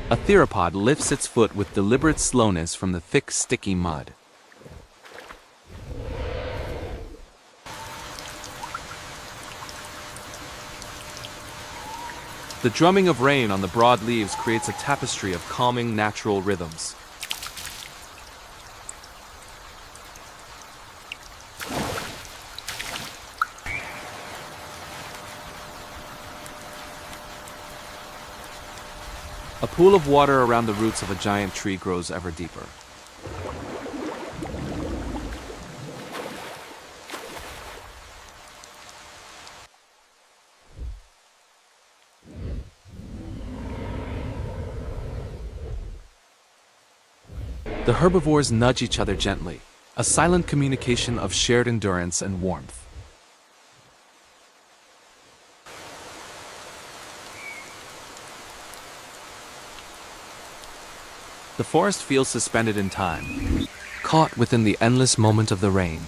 A theropod lifts its foot with deliberate slowness from the thick, sticky mud. The drumming of rain on the broad leaves creates a tapestry of calming, natural rhythms. A pool of water around the roots of a giant tree grows ever deeper. The herbivores nudge each other gently, a silent communication of shared endurance and warmth. The forest feels suspended in time, caught within the endless moment of the rain.